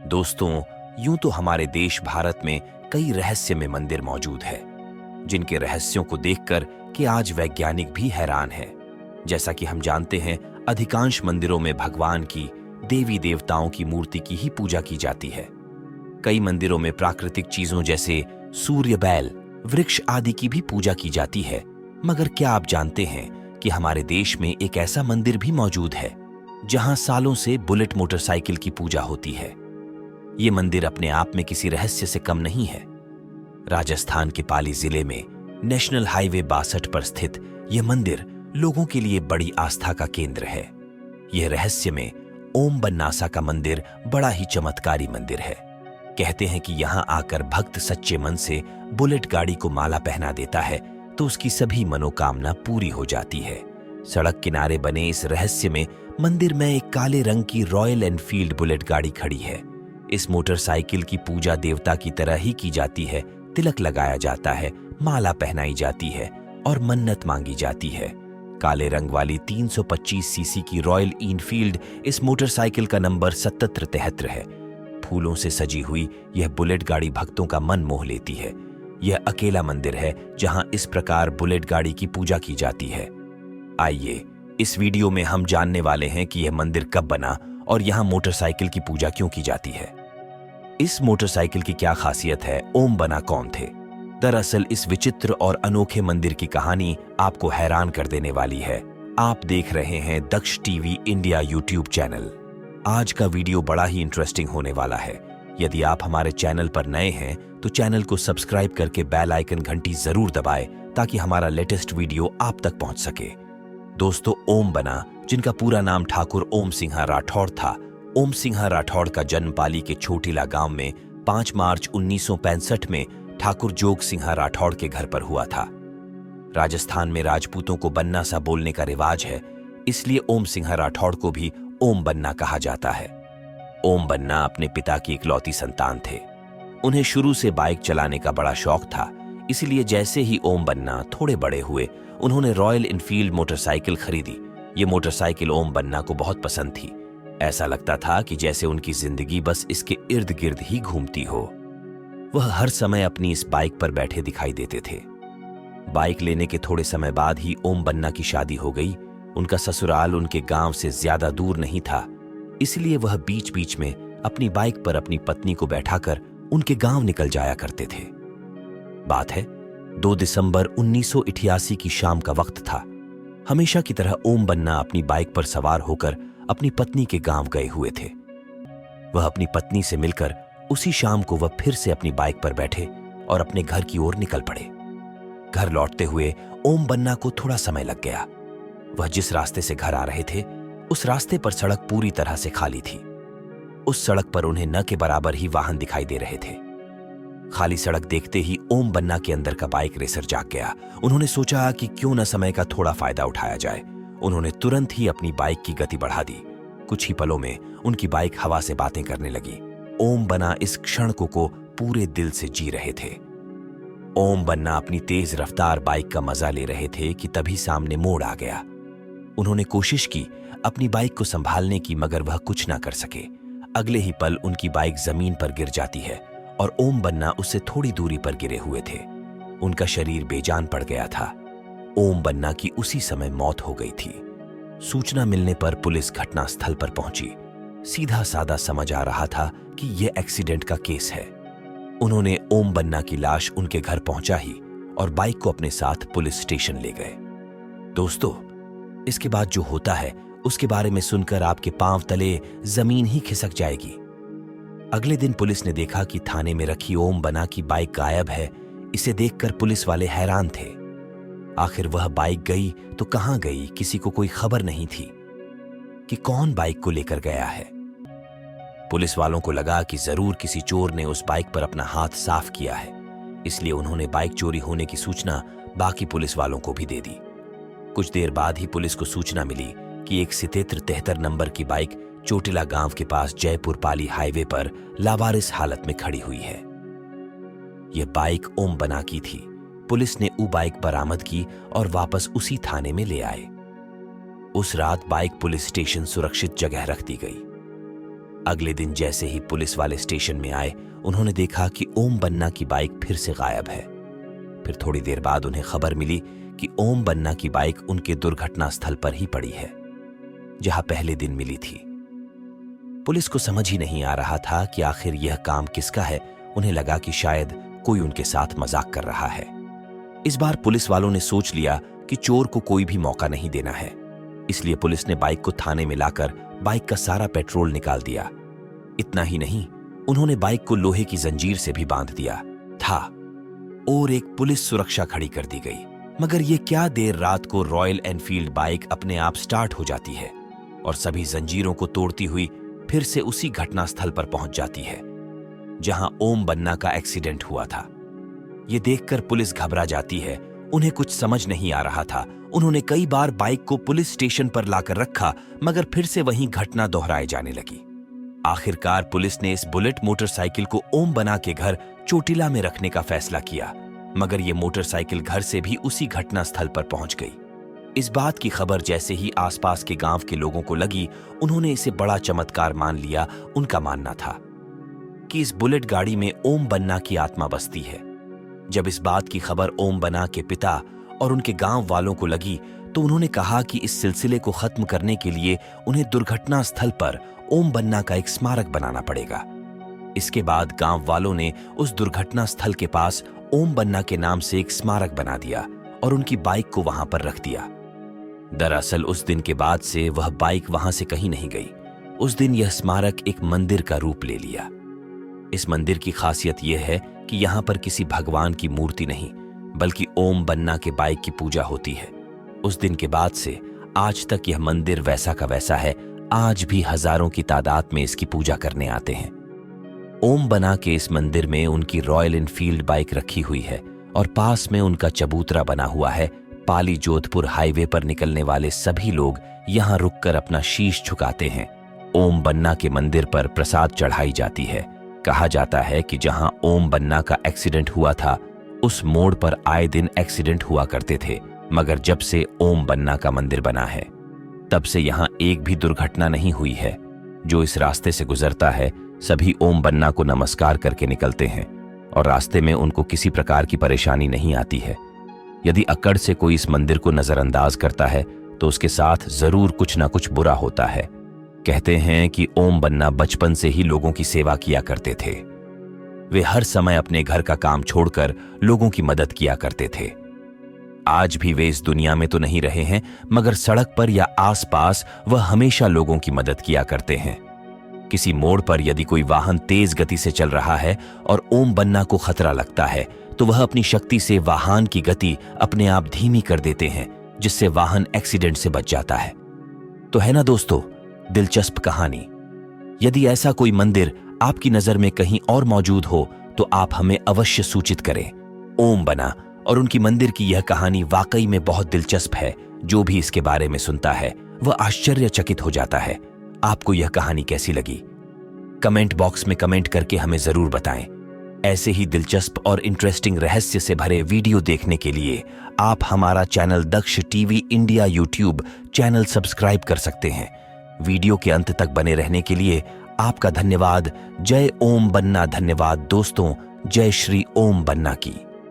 दोस्तों, यूं तो हमारे देश भारत में कई रहस्यमय मंदिर मौजूद है, जिनके रहस्यों को देखकर कि आज वैज्ञानिक भी हैरान है। जैसा कि हम जानते हैं, अधिकांश मंदिरों में भगवान की, देवी देवताओं की मूर्ति की ही पूजा की जाती है। कई मंदिरों में प्राकृतिक चीजों जैसे सूर्य, बैल, वृक्ष आदि की भी पूजा की जाती है। मगर क्या आप जानते हैं कि हमारे देश में एक ऐसा मंदिर भी मौजूद है जहां सालों से बुलेट मोटरसाइकिल की पूजा होती है। ये मंदिर अपने आप में किसी रहस्य से कम नहीं है। राजस्थान के पाली जिले में नेशनल हाईवे 62 पर स्थित यह मंदिर लोगों के लिए बड़ी आस्था का केंद्र है। यह रहस्य में ओम बन्नासा का मंदिर बड़ा ही चमत्कारी मंदिर है। कहते हैं कि यहां आकर भक्त सच्चे मन से बुलेट गाड़ी को माला पहना देता है तो उसकी सभी मनोकामना पूरी हो जाती है। सड़क किनारे बने इस रहस्य में मंदिर में एक काले रंग की रॉयल एनफील्ड बुलेट गाड़ी खड़ी है। इस मोटरसाइकिल की पूजा देवता की तरह ही की जाती है। तिलक लगाया जाता है, माला पहनाई जाती है और मन्नत मांगी जाती है। काले रंग वाली 325 सीसी की रॉयल इनफील्ड इस मोटरसाइकिल का नंबर 7773 है। फूलों से सजी हुई यह बुलेट गाड़ी भक्तों का मन मोह लेती है। यह अकेला मंदिर है जहां इस प्रकार बुलेट गाड़ी की पूजा की जाती है। आइए इस वीडियो में हम जानने वाले हैं कि यह मंदिर कब बना और यहां मोटरसाइकिल की पूजा क्यों की जाती है। इस मोटरसाइकिल की क्या खासियत है, ओम बना कौन थे। दरअसल इस विचित्र और अनोखे मंदिर की कहानी आपको हैरान कर देने वाली है। आप देख रहे हैं दक्ष टीवी इंडिया यूट्यूब चैनल। आज का वीडियो बड़ा ही इंटरेस्टिंग होने वाला है। यदि आप हमारे चैनल पर नए हैं तो चैनल को सब्सक्राइब करके बेल आइकन घंटी जरूर दबाएं ताकि हमारा लेटेस्ट वीडियो आप तक पहुंच सके। दोस्तों, ओम बना, जिनका पूरा नाम ठाकुर ओम सिंह राठौड़ था, ओम सिंह राठौड़ का जन्म पाली के छोटीला गांव में 5 मार्च 1965 में ठाकुर जोग सिंह राठौड़ के घर पर हुआ था। राजस्थान में राजपूतों को बन्ना सा बोलने का रिवाज है, इसलिए ओम सिंह राठौड़ को भी ओम बन्ना कहा जाता है। ओम बन्ना अपने पिता की इकलौती संतान थे। उन्हें शुरू से बाइक चलाने का बड़ा शौक था, इसलिए जैसे ही ओम बन्ना थोड़े बड़े हुए उन्होंने रॉयल इनफील्ड मोटरसाइकिल खरीदी। ये मोटरसाइकिल ओम बन्ना को बहुत पसंद थी। ऐसा लगता था कि जैसे उनकी जिंदगी बस इसके इर्द गिर्द ही घूमती हो। वह हर समय अपनी इस बाइक पर बैठे दिखाई देते थे। बाइक लेने के थोड़े समय बाद ही ओम बन्ना की शादी हो गई। उनका ससुराल उनके गांव से ज्यादा दूर नहीं था, इसलिए वह बीच बीच में अपनी बाइक पर अपनी पत्नी को बैठाकर उनके गांव निकल जाया करते थे। बात है 2 दिसंबर 1988 की शाम का वक्त था। हमेशा की तरह ओम बन्ना अपनी बाइक पर सवार होकर अपनी पत्नी के गांव गए हुए थे। वह अपनी पत्नी से मिलकर उसी शाम को वह फिर से अपनी बाइक पर बैठे और अपने घर की ओर निकल पड़े। घर लौटते हुए ओम बन्ना को थोड़ा समय लग गया। वह जिस रास्ते से घर आ रहे थे उस रास्ते पर सड़क पूरी तरह से खाली थी। उस सड़क पर उन्हें न के बराबर ही वाहन दिखाई दे रहे थे। खाली सड़क देखते ही ओम बन्ना के अंदर का बाइक रेसर जाग गया। उन्होंने सोचा कि क्यों न समय का थोड़ा फायदा उठाया जाए। उन्होंने तुरंत ही अपनी बाइक की गति बढ़ा दी। कुछ ही पलों में उनकी बाइक हवा से बातें करने लगी। ओम बन्ना इस क्षण को पूरे दिल से जी रहे थे। ओम बन्ना अपनी तेज रफ्तार बाइक का मजा ले रहे थे कि तभी सामने मोड़ आ गया। उन्होंने कोशिश की अपनी बाइक को संभालने की, मगर वह कुछ ना कर सके। अगले ही पल उनकी बाइक जमीन पर गिर जाती है और ओम बन्ना उससे थोड़ी दूरी पर गिरे हुए थे। उनका शरीर बेजान पड़ गया था। ओम बन्ना की उसी समय मौत हो गई थी। सूचना मिलने पर पुलिस घटनास्थल पर पहुंची। सीधा साधा समझ आ रहा था कि यह एक्सीडेंट का केस है। उन्होंने ओम बन्ना की लाश उनके घर पहुंचा ही और बाइक को अपने साथ पुलिस स्टेशन ले गए। दोस्तों, इसके बाद जो होता है उसके बारे में सुनकर आपके पांव तले जमीन ही खिसक जाएगी। अगले दिन पुलिस ने देखा कि थाने में रखी ओम बन्ना की बाइक गायब है। इसे देखकर पुलिस वाले हैरान थे। आखिर वह बाइक गई तो कहां गई, किसी को कोई खबर नहीं थी कि कौन बाइक को लेकर गया है। पुलिस वालों को लगा कि जरूर किसी चोर ने उस बाइक पर अपना हाथ साफ किया है, इसलिए उन्होंने बाइक चोरी होने की सूचना बाकी पुलिस वालों को भी दे दी। कुछ देर बाद ही पुलिस को सूचना मिली कि एक 7773 नंबर की बाइक चोटिला गांव के पास जयपुर पाली हाईवे पर लावारिस हालत में खड़ी हुई है। यह बाइक ओम बन्ना की थी। पुलिस ने वो बाइक बरामद की और वापस उसी थाने में ले आए। उस रात बाइक पुलिस स्टेशन सुरक्षित जगह रख दी गई। अगले दिन जैसे ही पुलिस वाले स्टेशन में आए, उन्होंने देखा कि ओम बन्ना की बाइक फिर से गायब है। फिर थोड़ी देर बाद उन्हें खबर मिली कि ओम बन्ना की बाइक उनके दुर्घटना स्थल पर ही पड़ी है, जहां पहले दिन मिली थी। पुलिस को समझ ही नहीं आ रहा था कि आखिर यह काम किसका है। उन्हें लगा कि शायद कोई उनके साथ मजाक कर रहा है। इस बार पुलिस वालों ने सोच लिया कि चोर को कोई भी मौका नहीं देना है, इसलिए पुलिस ने बाइक को थाने में लाकर बाइक का सारा पेट्रोल निकाल दिया। इतना ही नहीं, उन्होंने बाइक को लोहे की जंजीर से भी बांध दिया था और एक पुलिस सुरक्षा खड़ी कर दी गई। मगर यह क्या, देर रात को रॉयल एनफील्ड बाइक अपने आप स्टार्ट हो जाती है और सभी जंजीरों को तोड़ती हुई फिर से उसी घटना स्थल पर पहुंच जाती है जहां ओम बन्ना का एक्सीडेंट हुआ था। यह देखकर पुलिस घबरा जाती है। उन्हें कुछ समझ नहीं आ रहा था। उन्होंने कई बार बाइक को पुलिस स्टेशन पर लाकर रखा, मगर फिर से वही घटना दोहराई जाने लगी। आखिरकार पुलिस ने इस बुलेट मोटरसाइकिल को ओम बन्ना के घर चोटिला में रखने का फैसला किया, मगर यह मोटरसाइकिल घर से भी उसी घटना स्थल पर पहुंच गई। इस बात की खबर जैसे ही आसपास के गांव के लोगों को लगी, उन्होंने इसे बड़ा चमत्कार मान लिया। उनका मानना था कि इस बुलेट गाड़ी में ओम बन्ना की आत्मा बसती है। जब इस बात की खबर ओम बन्ना के पिता और उनके गांव वालों को लगी, तो उन्होंने कहा कि इस सिलसिले को खत्म करने के लिए उन्हें दुर्घटना स्थल पर ओम बन्ना का एक स्मारक बनाना पड़ेगा। इसके बाद गांव वालों ने उस दुर्घटना स्थल के पास ओम बन्ना के नाम से एक स्मारक बना दिया और उनकी बाइक को वहां पर रख दिया। दरअसल उस दिन के बाद से वह बाइक वहां से कहीं नहीं गई। उस दिन यह स्मारक एक मंदिर का रूप ले लिया। इस मंदिर की खासियत यह है कि यहां पर किसी भगवान की मूर्ति नहीं, बल्कि ओम बन्ना के बाइक की पूजा होती है। उस दिन के बाद से आज तक यह मंदिर वैसा का वैसा है। आज भी हजारों की तादाद में इसकी पूजा करने आते हैं। ओम बन्ना के इस मंदिर में उनकी रॉयल एनफील्ड बाइक रखी हुई है और पास में उनका चबूतरा बना हुआ है। पाली जोधपुर हाईवे पर निकलने वाले सभी लोग यहां रुककर अपना शीश झुकाते हैं। ओम बन्ना के मंदिर पर प्रसाद चढ़ाई जाती है। कहा जाता है कि जहां ओम बन्ना का एक्सीडेंट हुआ था, उस मोड़ पर आए दिन एक्सीडेंट हुआ करते थे, मगर जब से ओम बन्ना का मंदिर बना है, तब से यहां एक भी दुर्घटना नहीं हुई है। जो इस रास्ते से गुजरता है, सभी ओम बन्ना को नमस्कार करके निकलते हैं और रास्ते में उनको किसी प्रकार की परेशानी नहीं आती है। यदि अकड़ से कोई इस मंदिर को नजरअंदाज करता है, तो उसके साथ जरूर कुछ ना कुछ बुरा होता है। कहते हैं कि ओम बन्ना बचपन से ही लोगों की सेवा किया करते थे। वे हर समय अपने घर का काम छोड़कर लोगों की मदद किया करते थे। आज भी वे इस दुनिया में तो नहीं रहे हैं, मगर सड़क पर या आसपास वह हमेशा लोगों की मदद किया करते हैं। किसी मोड़ पर यदि कोई वाहन तेज गति से चल रहा है और ओम बन्ना को खतरा लगता है, तो वह अपनी शक्ति से वाहन की गति अपने आप धीमी कर देते हैं, जिससे वाहन एक्सीडेंट से बच जाता है। तो है ना दोस्तों, दिलचस्प कहानी। यदि ऐसा कोई मंदिर आपकी नजर में कहीं और मौजूद हो, तो आप हमें अवश्य सूचित करें। ओम बन्ना और उनकी मंदिर की यह कहानी वाकई में बहुत दिलचस्प है। जो भी इसके बारे में सुनता है, वह आश्चर्यचकित हो जाता है। आपको यह कहानी कैसी लगी? कमेंट बॉक्स में कमेंट करके हमें जरूर बताएं। ऐसे ही दिलचस्प और इंटरेस्टिंग रहस्य से भरे वीडियो देखने के लिए आप हमारा channel Daksh TV India YouTube channel subscribe कर सकते हैं। वीडियो के अंत तक बने रहने के लिए आपका धन्यवाद। जय ओम बन्ना। धन्यवाद दोस्तों। जय श्री ओम बन्ना की।